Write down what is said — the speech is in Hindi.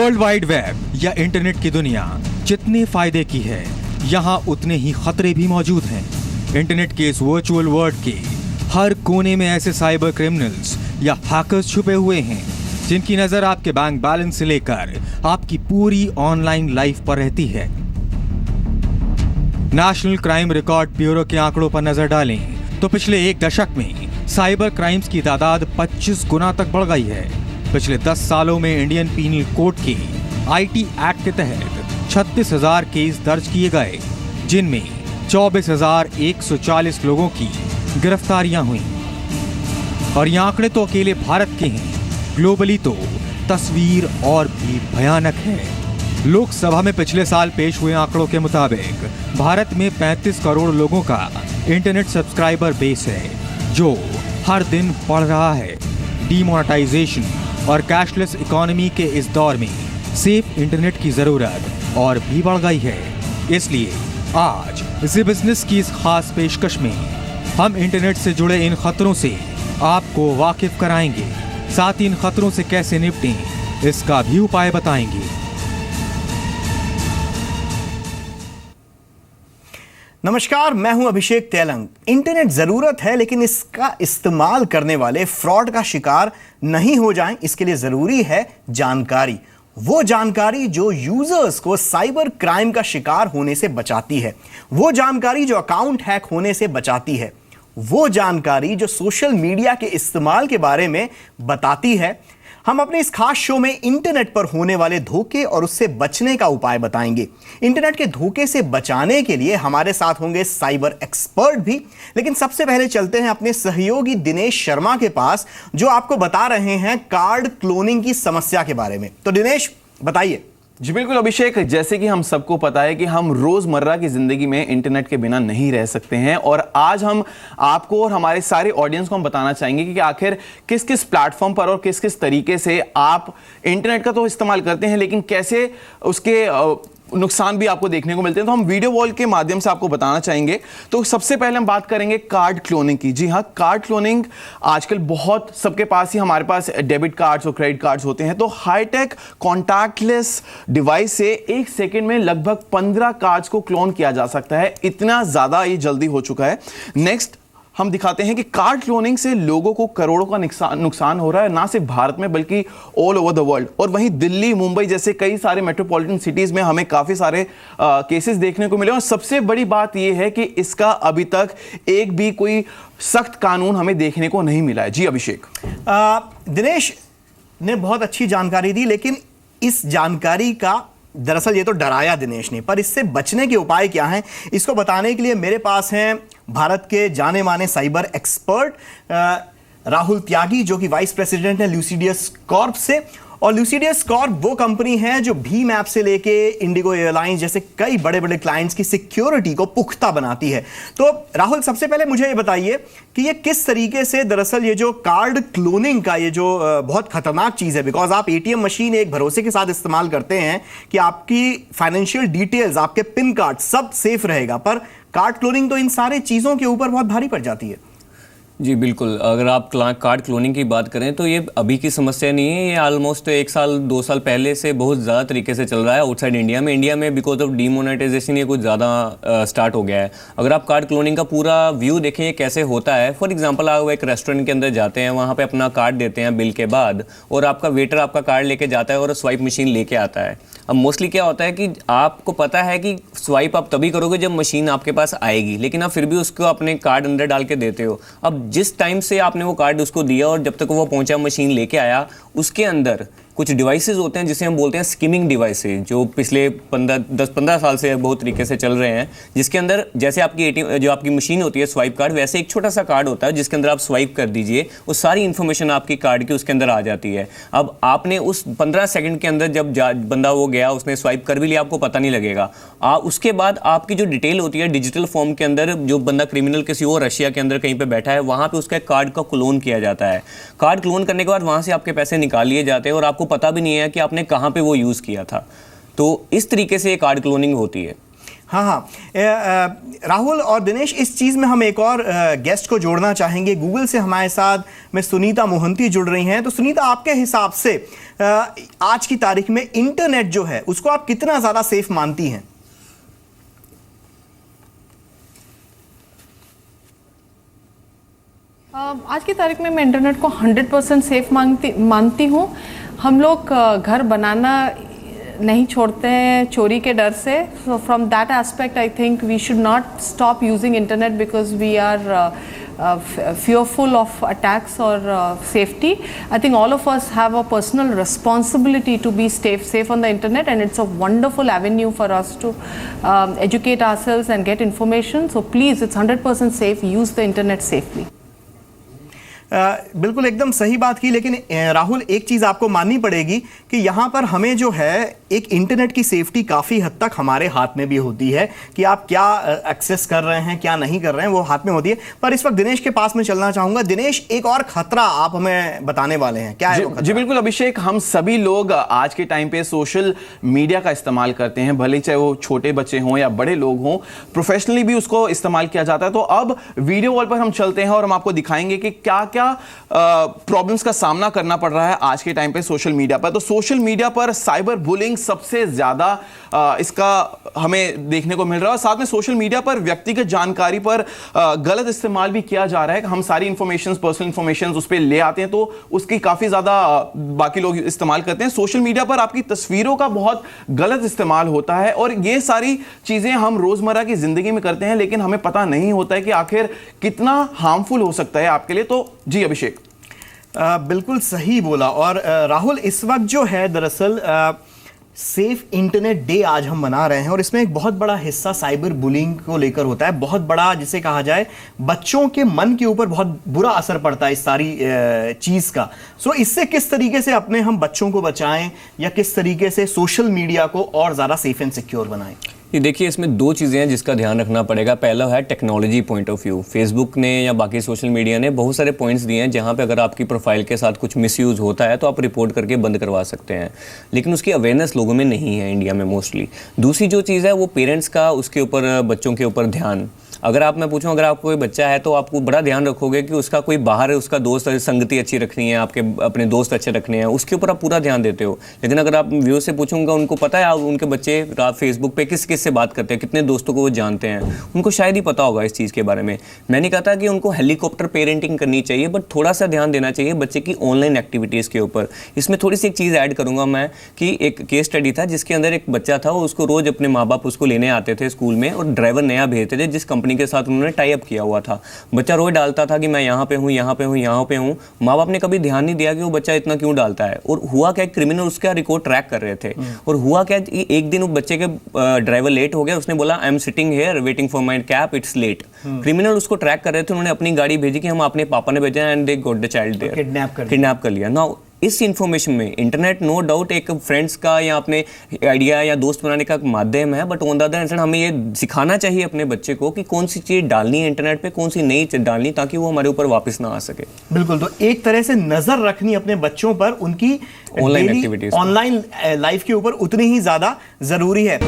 वर्ल्ड वाइड वेब या इंटरनेट की दुनिया जितने फायदे की है, यहाँ उतने ही खतरे भी मौजूद हैं। इंटरनेट के इस वर्चुअल वर्ल्ड के हर कोने में ऐसे साइबर क्रिमिनल्स या हैकर्स छुपे हुए हैं जिनकी नजर आपके बैंक बैलेंस से लेकर आपकी पूरी ऑनलाइन लाइफ पर रहती है। नेशनल क्राइम रिकॉर्ड ब्यूरो के आंकड़ों पर नजर डालें तो पिछले एक दशक में साइबर क्राइम्स की तादाद 25 गुना तक बढ़ गई है। पिछले 10 सालों में इंडियन पीनल कोड के आईटी एक्ट के तहत 36,000 केस दर्ज किए गए, जिनमें 24,140 लोगों की गिरफ्तारियां हुई। और ये आंकड़े तो अकेले भारत के हैं, ग्लोबली तो तस्वीर और भी भयानक है। लोकसभा में पिछले साल पेश हुए आंकड़ों के मुताबिक भारत में 35 करोड़ लोगों का इंटरनेट सब्सक्राइबर बेस है, जो हर दिन बढ़ रहा है। डीमोनेटाइजेशन और कैशलेस इकोनॉमी के इस दौर में सेफ इंटरनेट की जरूरत और भी बढ़ गई है। इसलिए आज इसी बिजनेस की इस खास पेशकश में हम इंटरनेट से जुड़े इन खतरों से आपको वाकिफ कराएंगे, साथ ही इन खतरों से कैसे निपटें इसका भी उपाय बताएंगे। नमस्कार, मैं हूं अभिषेक तेलंग। इंटरनेट जरूरत है, लेकिन इसका इस्तेमाल करने वाले फ्रॉड का शिकार नहीं हो जाएं, इसके लिए जरूरी है जानकारी। वो जानकारी जो यूजर्स को साइबर क्राइम का शिकार होने से बचाती है, वो जानकारी जो अकाउंट हैक होने से बचाती है, वो जानकारी जो सोशल मीडिया के इस्तेमाल के बारे में बताती है। हम अपने इस खास शो में इंटरनेट पर होने वाले धोखे और उससे बचने का उपाय बताएंगे। इंटरनेट के धोखे से बचाने के लिए हमारे साथ होंगे साइबर एक्सपर्ट भी, लेकिन सबसे पहले चलते हैं अपने सहयोगी दिनेश शर्मा के पास, जो आपको बता रहे हैं कार्ड क्लोनिंग की समस्या के बारे में। तो दिनेश, बताइए। जी बिल्कुल अभिषेक, जैसे कि हम सबको पता है कि हम रोजमर्रा की जिंदगी में इंटरनेट के बिना नहीं रह सकते हैं, और आज हम आपको और हमारे सारे ऑडियंस को हम बताना चाहेंगे कि आखिर किस किस प्लेटफॉर्म पर और किस किस तरीके से आप इंटरनेट का तो इस्तेमाल करते हैं, लेकिन कैसे उसके नुकसान भी आपको देखने को मिलते हैं। तो हम वीडियो वॉल के माध्यम से आपको बताना चाहेंगे। तो सबसे पहले हम बात करेंगे कार्ड क्लोनिंग की। जी हाँ, कार्ड क्लोनिंग आजकल बहुत सबके पास ही, हमारे पास डेबिट कार्ड्स और क्रेडिट कार्ड्स होते हैं। तो हाईटेक कॉन्टैक्टलेस डिवाइस से 1 सेकेंड में लगभग 15 कार्ड्स को क्लोन किया जा सकता है। इतना ज्यादा ये जल्दी हो चुका है। नेक्स्ट हम दिखाते हैं कि कार्ड क्लोनिंग से लोगों को करोड़ों का नुकसान हो रहा है, ना सिर्फ भारत में बल्कि ऑल ओवर द वर्ल्ड। और वहीं दिल्ली, मुंबई जैसे कई सारे मेट्रोपॉलिटन सिटीज में हमें काफी सारे केसेस देखने को मिले। और सबसे बड़ी बात यह है कि इसका अभी तक एक भी कोई सख्त कानून हमें देखने को नहीं मिला है। जी अभिषेक। दिनेश ने बहुत अच्छी जानकारी दी, लेकिन इस जानकारी का दरअसल ये तो डराया दिनेश ने, पर इससे बचने के उपाय क्या हैं, इसको बताने के लिए मेरे पास हैं भारत के जाने माने साइबर एक्सपर्ट राहुल त्यागी, जो कि वाइस प्रेसिडेंट है ल्यूसिडियस कॉर्प से। और ल्यूसिडियस कॉर्प वो कंपनी है जो भीम ऐप से लेके इंडिगो एयरलाइंस जैसे कई बड़े बड़े क्लाइंट्स की सिक्योरिटी को पुख्ता बनाती है। तो राहुल, सबसे पहले मुझे ये बताइए कि ये किस तरीके से दरअसल ये जो कार्ड क्लोनिंग का ये जो बहुत खतरनाक चीज है, बिकॉज आप एटीएम मशीन एक भरोसे के साथ इस्तेमाल करते हैं कि आपकी फाइनेंशियल डिटेल्स, आपके पिन कार्ड सब सेफ रहेगा, पर कार्ड क्लोनिंग तो इन सारी चीजों के ऊपर बहुत भारी पड़ जाती है। जी बिल्कुल, अगर आप कार्ड क्लोनिंग की बात करें तो ये अभी की समस्या नहीं है। ये ऑलमोस्ट 1 साल 2 साल पहले से बहुत ज़्यादा तरीके से चल रहा है आउटसाइड इंडिया में। इंडिया में बिकॉज ऑफ डीमोनेटाइजेशन ये कुछ ज़्यादा स्टार्ट हो गया है। अगर आप कार्ड क्लोनिंग का पूरा व्यू देखें ये कैसे होता है, फॉर एग्जांपल आप एक रेस्टोरेंट के अंदर जाते हैं, वहाँ पे अपना कार्ड देते हैं बिल के बाद, और आपका वेटर आपका कार्ड लेके जाता है और स्वाइप मशीन लेके आता है। अब मोस्टली क्या होता है कि आपको पता है कि स्वाइप आप तभी करोगे जब मशीन आपके पास आएगी, लेकिन आप फिर भी उसको अपने कार्ड अंदर डाल के देते हो। अब जिस टाइम से आपने वो कार्ड उसको दिया और जब तक वो पहुंचा मशीन लेके आया, उसके अंदर कुछ डिवाइसेस होते हैं जिसे हम बोलते हैं स्किमिंग डिवाइसेस, जो पिछले 10-15 साल से बहुत तरीके से चल रहे हैं, जिसके अंदर जैसे आपकी एटीएम जो आपकी मशीन होती है स्वाइप कार्ड, वैसे एक छोटा सा कार्ड होता है जिसके अंदर आप स्वाइप कर दीजिए, वो सारी इन्फॉर्मेशन आपकी कार्ड की उसके अंदर आ जाती है। अब आपने उस 15 सेकंड के अंदर जब बंदा वो गया, उसने स्वाइप कर भी लिया, आपको पता नहीं लगेगा। उसके बाद आपकी जो डिटेल होती है डिजिटल फॉर्म के अंदर, जो बंदा क्रिमिनल किसी और रशिया के अंदर कहीं पर बैठा है, वहाँ पर उसका कार्ड का क्लोन किया जाता है। कार्ड क्लोन करने के बाद वहाँ से आपके पैसे निकाल लिए जाते हैं और आपको पता भी नहीं है कि आपने कहाँ पे वो यूज़ किया था। तो इस तरीके से ये कार्ड क्लोनिंग होती है। हाँ हाँ राहुल और दिनेश, इस चीज़ में हम एक और गेस्ट को जोड़ना चाहेंगे। गूगल से हमारे साथ में सुनीता मोहंती जुड़ रही हैं। तो सुनीता, आपके हिसाब से आज की तारीख में इंटरनेट जो है उसको आप कितना ज़्यादा सेफ मानती हैं? आज की तारीख में मैं इंटरनेट को 100% सेफ मानती हूँ। हम लोग घर बनाना नहीं छोड़ते हैं चोरी के डर से। So from that aspect I think we should not stop using internet because we are fearful of attacks or safety. I think all of us have a personal responsibility to be safe on the internet, and it's a wonderful avenue for us to educate ourselves and get information. So please, it's 100% safe. Use the internet safely. बिल्कुल एकदम सही बात की, लेकिन राहुल एक चीज़ आपको माननी पड़ेगी कि यहाँ पर हमें जो है एक इंटरनेट की सेफ्टी काफ़ी हद तक हमारे हाथ में भी होती है कि आप क्या एक्सेस कर रहे हैं क्या नहीं कर रहे हैं, वो हाथ में होती है। पर इस वक्त दिनेश के पास में चलना चाहूँगा। दिनेश, एक और खतरा आप हमें बताने वाले हैं, क्या है? जी बिल्कुल अभिषेक, हम सभी लोग आज के टाइम पे सोशल मीडिया का इस्तेमाल करते हैं, भले चाहे वो छोटे बच्चे हों या बड़े लोग हों, प्रोफेशनली भी उसको इस्तेमाल किया जाता है। तो अब वीडियो वॉल पर हम चलते हैं और हम आपको दिखाएंगे कि क्या क्या प्रॉब्लम्स का सामना करना पड़ रहा है आज के टाइम पे सोशल मीडिया पर। तो सोशल मीडिया पर साइबर बुलिंग सबसे ज्यादा इसका हमें देखने को मिल रहा है, और साथ में सोशल मीडिया पर व्यक्तिगत जानकारी पर गलत इस्तेमाल भी किया जा रहा है। हम सारी इंफॉर्मेशन, पर्सनल इंफॉर्मेशन उस पर ले आते हैं तो उसकी काफी ज्यादा बाकी लोग इस्तेमाल करते हैं। सोशल मीडिया पर आपकी तस्वीरों का बहुत गलत इस्तेमाल होता है, और ये सारी चीजें हम रोजमर्रा की जिंदगी में करते हैं, लेकिन हमें पता नहीं होता है कि आखिर कितना हार्मफुल हो सकता है आपके लिए। तो जी अभिषेक, बिल्कुल सही बोला। और राहुल, इस वक्त जो है दरअसल सेफ इंटरनेट डे आज हम मना रहे हैं, और इसमें एक बहुत बड़ा हिस्सा साइबर बुलिंग को लेकर होता है। बहुत बड़ा, जिसे कहा जाए, बच्चों के मन के ऊपर बहुत बुरा असर पड़ता है इस सारी चीज़ का। सो इससे किस तरीके से अपने हम बच्चों को बचाएं, या किस तरीके से सोशल मीडिया को और ज़्यादा सेफ एंड सिक्योर बनाएं? ये देखिए, इसमें दो चीज़ें हैं जिसका ध्यान रखना पड़ेगा। पहला है technology point of view. Facebook ने या बाकी सोशल मीडिया ने बहुत सारे पॉइंट्स दिए हैं जहाँ पे अगर आपकी प्रोफाइल के साथ कुछ मिसयूज़ होता है तो आप रिपोर्ट करके बंद करवा सकते हैं, लेकिन उसकी अवेयरनेस लोगों में नहीं है इंडिया में मोस्टली। दूसरी जो चीज़ है वो पेरेंट्स का उसके ऊपर, बच्चों के ऊपर ध्यान। अगर आप, मैं पूछूं, अगर आपको कोई बच्चा है तो आपको बड़ा ध्यान रखोगे कि उसका कोई बाहर है, उसका दोस्त, संगति अच्छी रखनी है, आपके अपने दोस्त अच्छे रखने हैं, उसके ऊपर आप पूरा ध्यान देते हो। लेकिन अगर आप व्यू से पूछूंगा, उनको पता है उनके बच्चे रात फेसबुक पे किस किस से बात करते हैं, कितने दोस्तों को वो जानते हैं, उनको शायद ही पता होगा इस चीज़ के बारे में। मैं नहीं कहता कि उनको हेलीकॉप्टर पेरेंटिंग करनी चाहिए, बट थोड़ा सा ध्यान देना चाहिए बच्चे की ऑनलाइन एक्टिविटीज़ के ऊपर। इसमें थोड़ी सी एक चीज़ ऐड करूँगा मैं कि एक केस स्टडी था जिसके अंदर एक बच्चा था, उसको रोज़ अपने माँ बाप उसको लेने आते थे स्कूल में, और ड्राइवर नया भेजते थे जिस कंपनी के साथ उन्होंने टाई अप किया हुआ था। बच्चा रोज डालता था कि मैं यहाँ पे हूँ, यहाँ पे हूँ, यहाँ पे हूँ। माँ बाप ने कभी ध्यान नहीं दिया कि वो बच्चा इतना क्यों डालता है। और हुआ क्या, क्रिमिनल उसका रिकॉर्ड ट्रैक कर रहे थे। और हुआ क्या, एक दिन वो बच्चे के ड्राइवर लेट हो गया, उसने बोला I am sitting here waiting for my cab, it's late. Criminal उसको ट्रैक कर रहे थे, उन्होंने अपनी गाड़ी भेजी कि हम अपने पापा ने भेजा, and they got the child there, kidnap कर लिया। नाउ इस इंफॉर्मेशन में इंटरनेट नो डाउट एक फ्रेंड्स का या अपने आइडिया या दोस्त बनाने का माध्यम है, but on the other hand हमें ये सिखाना चाहिए अपने बच्चे को कि कौन सी चीज़ डालनी है इंटरनेट पे, कौन सी नहीं डालनी, ताकि वो हमारे ऊपर वापस ना आ सके। बिल्कुल, तो एक तरह से नजर रखनी अपने बच्चों पर, उनकी ऑनलाइन एक्टिविटीज, ऑनलाइन लाइफ के ऊपर उतनी ही ज्यादा जरूरी है।